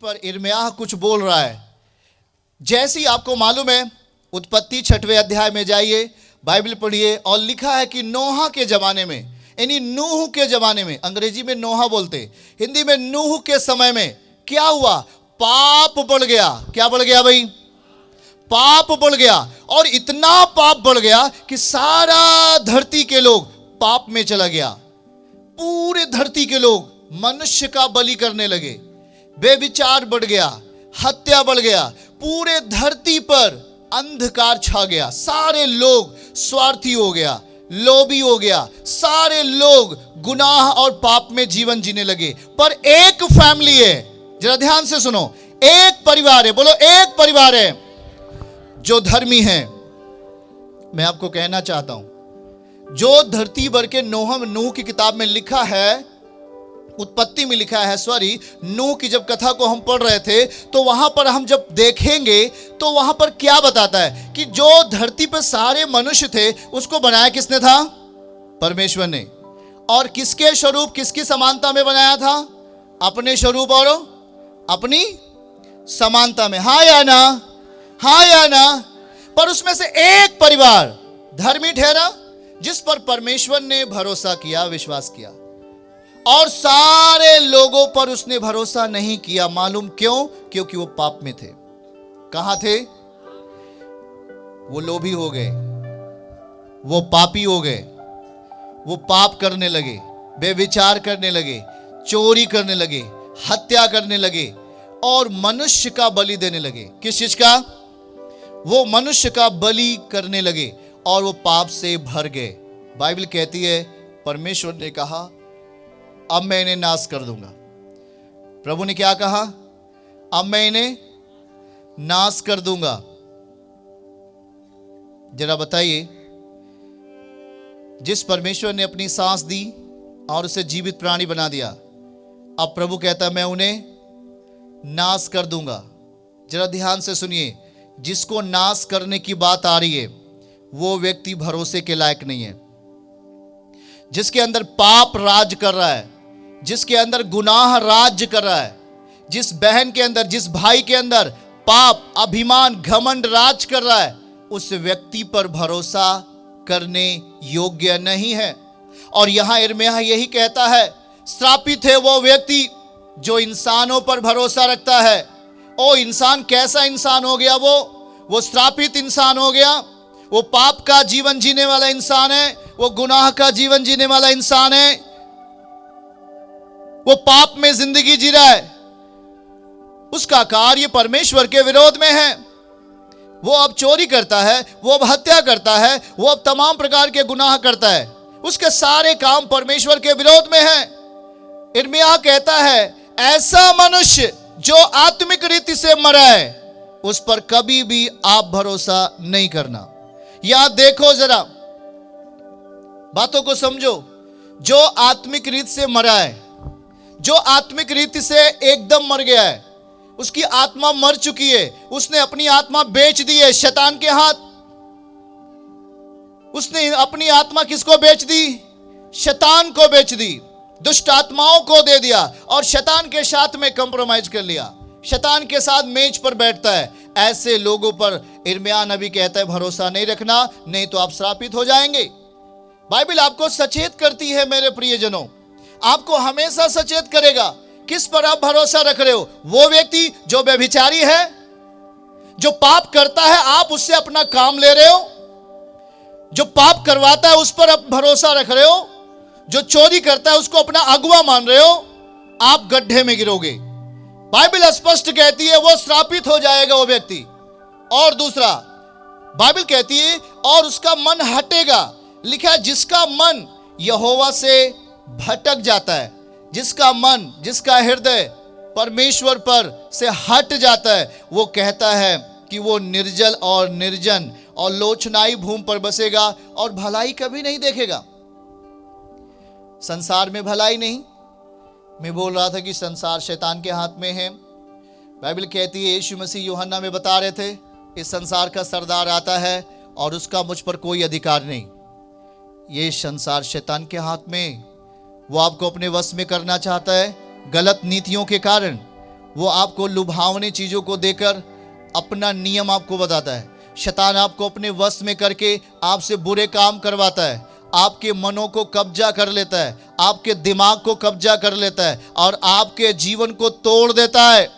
पर यिर्मयाह कुछ बोल रहा है। जैसे ही आपको मालूम है, उत्पत्ति 6वें अध्याय में जाइए, बाइबल पढ़िए, और लिखा है कि नोहा के ज़माने में, यानी नूह के ज़माने में, अंग्रेजी में नोहा बोलते, हिंदी में नूह के समय में क्या हुआ? पाप बढ़ गया। क्या बढ़ गया भाई? पाप बढ़ गया। और इतना पाप बढ़ गया कि सारा धरती के लोग पाप में चला गया। पूरे धरती के लोग मनुष्य का बलि करने लगे, बेविचार बढ़ गया, हत्या बढ़ गया, पूरे धरती पर अंधकार छा गया, सारे लोग स्वार्थी हो गया, लोभी हो गया, सारे लोग गुनाह और पाप में जीवन जीने लगे। पर एक फैमिली है, जरा ध्यान से सुनो, एक परिवार है, बोलो एक परिवार है जो धर्मी है। मैं आपको कहना चाहता हूं, जो धरती भर के नूह की किताब में लिखा है, उत्पत्ति में लिखा है, सॉरी, नूह की जब कथा को हम पढ़ रहे थे तो वहां पर हम जब देखेंगे तो वहां पर क्या बताता है कि जो धरती पर सारे मनुष्य थे उसको बनाया किसने था? परमेश्वर ने। और किसके स्वरूप, किसकी समानता में बनाया था? अपने स्वरूप और अपनी समानता में। हाँ या ना? हाँ या ना? पर उसमें से एक परिवार धर्मी ठहरा जिस पर परमेश्वर ने भरोसा किया, विश्वास किया, और सारे लोगों पर उसने भरोसा नहीं किया। मालूम क्यों? क्योंकि वो पाप में थे। कहां थे? वो लोभी हो गए, वो पापी हो गए, वो पाप करने लगे, बेविचार करने लगे, चोरी करने लगे, हत्या करने लगे और मनुष्य का बलि देने लगे। किस चीज का? वो मनुष्य का बलि करने लगे और वो पाप से भर गए। बाइबल कहती है परमेश्वर ने कहा अब मैं इन्हें नाश कर दूंगा। प्रभु ने क्या कहा? अब मैं इन्हें नाश कर दूंगा। जरा बताइए, जिस परमेश्वर ने अपनी सांस दी और उसे जीवित प्राणी बना दिया, अब प्रभु कहता है मैं उन्हें नाश कर दूंगा। जरा ध्यान से सुनिए, जिसको नाश करने की बात आ रही है वो व्यक्ति भरोसे के लायक नहीं है। जिसके अंदर पाप राज कर रहा है, जिसके अंदर गुनाह राज्य कर रहा है, जिस बहन के अंदर, जिस भाई के अंदर पाप, अभिमान, घमंड राज कर रहा है, उस व्यक्ति पर भरोसा करने योग्य नहीं है। और यहां यिर्मयाह यही कहता है, श्रापित है वो व्यक्ति जो इंसानों पर भरोसा रखता है। ओ इंसान कैसा इंसान हो गया? वो श्रापित इंसान हो गया। वो पाप का जीवन जीने वाला इंसान है, वो गुनाह का जीवन जीने वाला इंसान है, वो पाप में जिंदगी जी रहा है, उसका कार्य परमेश्वर के विरोध में है। वो अब चोरी करता है, वो अब हत्या करता है, वो अब तमाम प्रकार के गुनाह करता है, उसके सारे काम परमेश्वर के विरोध में है। यिर्मयाह कहता है ऐसा मनुष्य जो आत्मिक रीति से मरा है उस पर कभी भी आप भरोसा नहीं करना। यहां देखो, जरा बातों को समझो। जो आत्मिक रीति से मरा है, जो आत्मिक रीति से एकदम मर गया है, उसकी आत्मा मर चुकी है, उसने अपनी आत्मा बेच दी है शैतान के हाथ। उसने अपनी आत्मा किसको बेच दी? शैतान को बेच दी, दुष्ट आत्माओं को दे दिया और शैतान के साथ में कंप्रोमाइज कर लिया, शैतान के साथ मेज पर बैठता है। ऐसे लोगों पर यिर्मयाह नबी कहता है भरोसा नहीं रखना, नहीं तो आप श्रापित हो जाएंगे। बाइबल आपको सचेत करती है मेरे प्रियजनों, आपको हमेशा सचेत करेगा। किस पर आप भरोसा रख रहे हो? वो व्यक्ति जो व्यभिचारी है, जो पाप करता है, आप उससे अपना काम ले रहे हो? जो पाप करवाता है उस पर आप भरोसा रख रहे हो? जो चोरी करता है उसको अपना अगुआ मान रहे हो? आप गड्ढे में गिरोगे। बाइबल स्पष्ट कहती है वो श्रापित हो जाएगा वो व्यक्ति। और दूसरा, बाइबल कहती है और उसका मन हटेगा। लिखा है जिसका मन यहोवा से भटक जाता है, जिसका मन, जिसका हृदय परमेश्वर पर से हट जाता है, वो कहता है कि वो निर्जल और निर्जन और लोचनाई भूमि पर बसेगा और भलाई कभी नहीं देखेगा। संसार में भलाई नहीं। मैं बोल रहा था कि संसार शैतान के हाथ में है। बाइबल कहती है, यीशु मसीह यूहन्ना में बता रहे थे, इस संसार का सरदार आता है और उसका मुझ पर कोई अधिकार नहीं। ये संसार शैतान के हाथ में, वो आपको अपने वश में करना चाहता है गलत नीतियों के कारण, वो आपको लुभावनी चीजों को देकर अपना नियम आपको बताता है। शैतान आपको अपने वश में करके आपसे बुरे काम करवाता है, आपके मनों को कब्जा कर लेता है, आपके दिमाग को कब्जा कर लेता है और आपके जीवन को तोड़ देता है।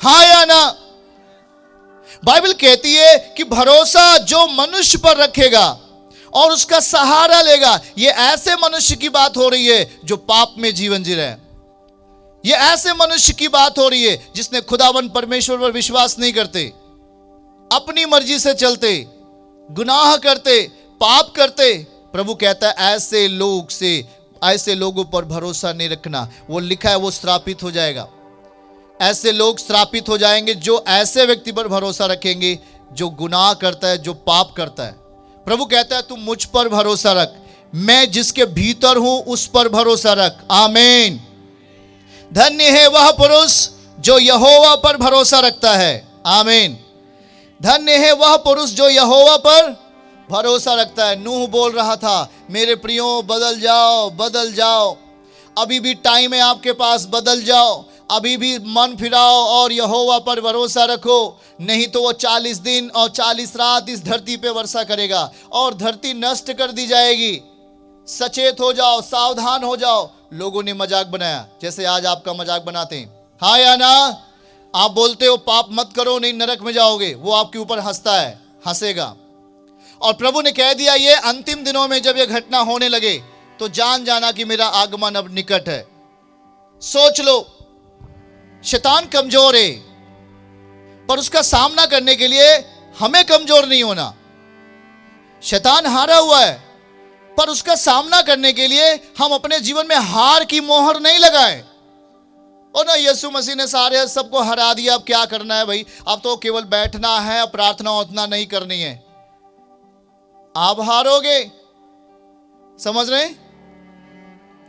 हाँ या ना? बाइबल कहती है कि भरोसा जो मनुष्य पर रखेगा और उसका सहारा लेगा, ये ऐसे मनुष्य की बात हो रही है जो पाप में जीवन जी रहे हैं। ये ऐसे मनुष्य की बात हो रही है जिसने खुदावन परमेश्वर पर विश्वास नहीं करते, अपनी मर्जी से चलते, गुनाह करते, पाप करते। प्रभु कहता है ऐसे लोगों पर भरोसा नहीं रखना। वो लिखा है वो श्रापित हो जाएगा। ऐसे लोग श्रापित हो जाएंगे जो ऐसे व्यक्ति पर भरोसा रखेंगे जो गुनाह करता है, जो पाप करता है। प्रभु कहता है तू मुझ पर भरोसा रख, मैं जिसके भीतर हूं उस पर भरोसा रख। आमीन। धन्य है वह पुरुष जो यहोवा पर भरोसा रखता है। आमीन। धन्य है वह पुरुष जो यहोवा पर भरोसा रखता है। नूह बोल रहा था मेरे प्रियो बदल जाओ, बदल जाओ, अभी भी टाइम है आपके पास, बदल जाओ, अभी भी मन फिराओ और यहोवा पर भरोसा रखो, नहीं तो वो 40 दिन और 40 रात इस धरती पे वर्षा करेगा और धरती नष्ट कर दी जाएगी। सचेत हो जाओ, सावधान हो जाओ। लोगों ने मजाक बनाया जैसे आज आपका मजाक बनाते हैं। हाँ या ना? आप बोलते हो पाप मत करो नहीं नरक में जाओगे, वो आपके ऊपर हंसता है, हंसेगा। और प्रभु ने कह दिया ये अंतिम दिनों में जब ये घटना होने लगे तो जान जाना कि मेरा आगमन अब निकट है। सोच लो, शैतान कमजोर है पर उसका सामना करने के लिए हमें कमजोर नहीं होना। शैतान हारा हुआ है पर उसका सामना करने के लिए हम अपने जीवन में हार की मोहर नहीं लगाएं। और ना यीशु मसीह ने सारे सबको हरा दिया, अब क्या करना है भाई, अब तो केवल बैठना है, प्रार्थना उतना नहीं करनी है। आप हारोगे, समझ रहे?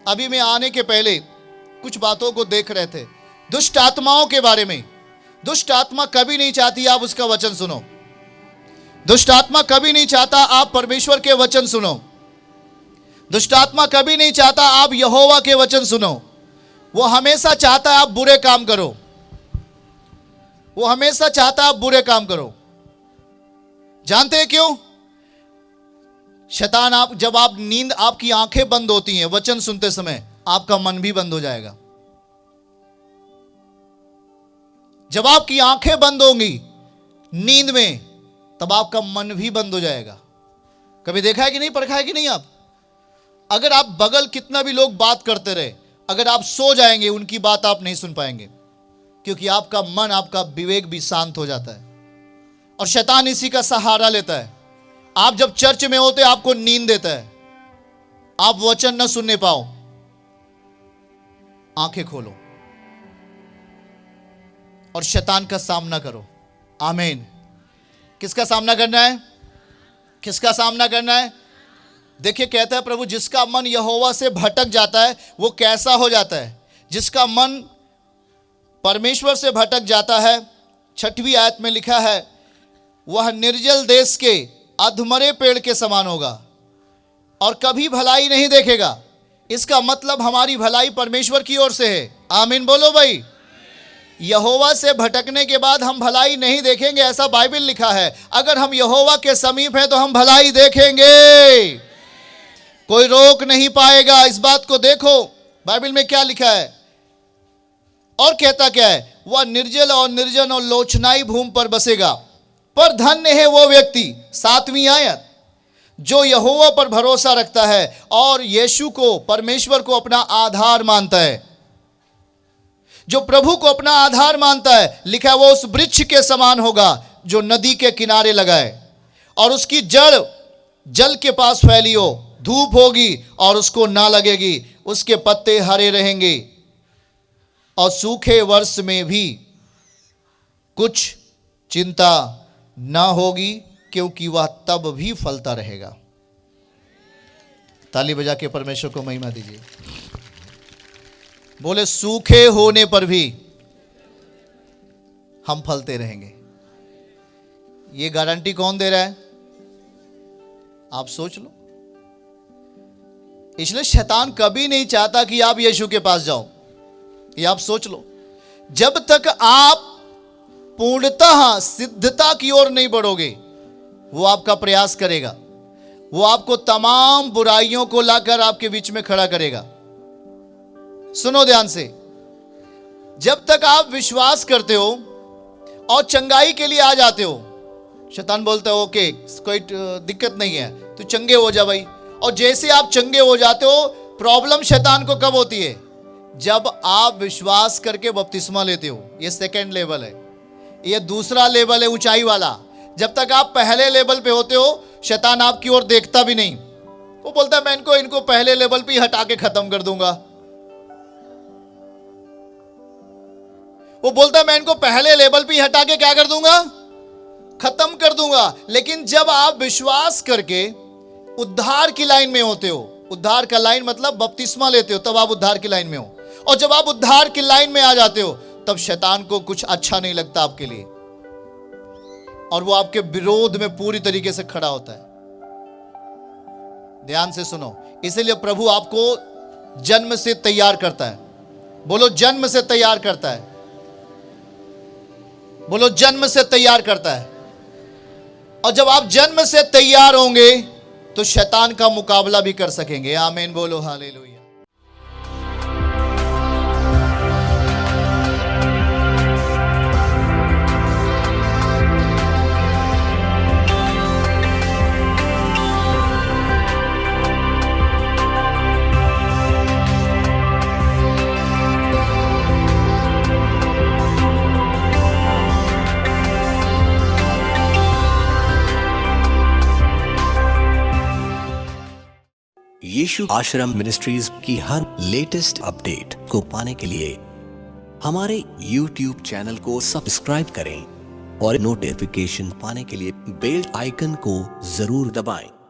अभी मैं आने के पहले कुछ बातों को देख रहे थे दुष्ट आत्माओं के बारे में। दुष्ट आत्मा कभी नहीं चाहती आप उसका वचन सुनो। दुष्ट आत्मा कभी नहीं चाहता आप परमेश्वर के वचन सुनो। दुष्ट आत्मा कभी नहीं चाहता आप यहोवा के वचन सुनो। वो हमेशा चाहता है आप बुरे काम करो। वो हमेशा चाहता है आप बुरे काम करो। जानते हैं क्यों? शैतान जब आप नींद, आपकी आंखें बंद होती हैं वचन सुनते समय, आपका मन भी बंद हो जाएगा। जब आपकी आंखें बंद होंगी नींद में, तब आपका मन भी बंद हो जाएगा। कभी देखा है कि नहीं, परखा है कि नहीं? आप अगर आप बगल कितना भी लोग बात करते रहे, अगर आप सो जाएंगे उनकी बात आप नहीं सुन पाएंगे, क्योंकि आपका मन, आपका विवेक भी शांत हो जाता है। और शैतान इसी का सहारा लेता है। आप जब चर्च में होते आपको नींद देता है, आप वचन न सुनने पाओ। आंखें खोलो और शैतान का सामना करो। आमीन। किसका सामना करना है? किसका सामना करना है? देखिए कहता है प्रभु जिसका मन यहोवा से भटक जाता है वो कैसा हो जाता है? जिसका मन परमेश्वर से भटक जाता है, 6वीं आयत में लिखा है, वह निर्जल देश के अधमरे पेड़ के समान होगा और कभी भलाई नहीं देखेगा। इसका मतलब हमारी भलाई परमेश्वर की ओर से है। आमीन बोलो भाई। यहोवा से भटकने के बाद हम भलाई नहीं देखेंगे, ऐसा बाइबल लिखा है। अगर हम यहोवा के समीप हैं तो हम भलाई देखेंगे, कोई रोक नहीं पाएगा। इस बात को देखो बाइबल में क्या लिखा है। और कहता क्या है? वह निर्जल और निर्जन और लोचनाई भूमि पर बसेगा, पर धन्य है वो व्यक्ति, 7वीं आयत, जो यहोवा पर भरोसा रखता है और यीशु को, परमेश्वर को अपना आधार मानता है। जो प्रभु को अपना आधार मानता है, लिखा है वो उस वृक्ष के समान होगा जो नदी के किनारे लगाए और उसकी जड़ जल के पास फैली हो, धूप होगी और उसको ना लगेगी, उसके पत्ते हरे रहेंगे और सूखे वर्ष में भी कुछ चिंता ना होगी, क्योंकि वह तब भी फलता रहेगा। ताली बजा के परमेश्वर को महिमा दीजिए। बोले सूखे होने पर भी हम फलते रहेंगे। ये गारंटी कौन दे रहा है? आप सोच लो। इसलिए शैतान कभी नहीं चाहता कि आप यीशु के पास जाओ। ये आप सोच लो। जब तक आप पूर्णतः सिद्धता की ओर नहीं बढ़ोगे, वो आपका प्रयास करेगा, वो आपको तमाम बुराइयों को लाकर आपके बीच में खड़ा करेगा। सुनो ध्यान से, जब तक आप विश्वास करते हो और चंगाई के लिए आ जाते हो, शैतान बोलता है ओके कोई दिक्कत नहीं है, तू चंगे हो जा भाई। और जैसे आप चंगे हो जाते हो, प्रॉब्लम शैतान को कब होती है? जब आप विश्वास करके बपतिस्मा लेते हो। ये सेकंड लेवल है, ये दूसरा लेवल है ऊंचाई वाला। जब तक आप पहले लेवल पे होते हो, शैतान आपकी ओर देखता भी नहीं। वो बोलता है मैं इनको पहले लेवल पे हटा के खत्म कर दूंगा। वो बोलता है मैं इनको पहले लेवल पे हटा के क्या कर दूंगा? खत्म कर दूंगा। लेकिन जब आप विश्वास करके उद्धार की लाइन में होते हो, उद्धार का लाइन मतलब बपतिस्मा लेते हो, तब आप उद्धार की लाइन में हो। और जब आप उद्धार की लाइन में आ जाते हो, तब शैतान को कुछ अच्छा नहीं लगता आपके लिए, और वो आपके विरोध में पूरी तरीके से खड़ा होता है। ध्यान से सुनो, इसीलिए प्रभु आपको जन्म से तैयार करता है। बोलो जन्म से तैयार करता है। बोलो जन्म से तैयार करता है। और जब आप जन्म से तैयार होंगे तो शैतान का मुकाबला भी कर सकेंगे। आमीन बोलो हालेलुया। यीशु आश्रम मिनिस्ट्रीज की हर लेटेस्ट अपडेट को पाने के लिए हमारे YouTube चैनल को सब्सक्राइब करें और नोटिफिकेशन पाने के लिए बेल आइकन को जरूर दबाएं।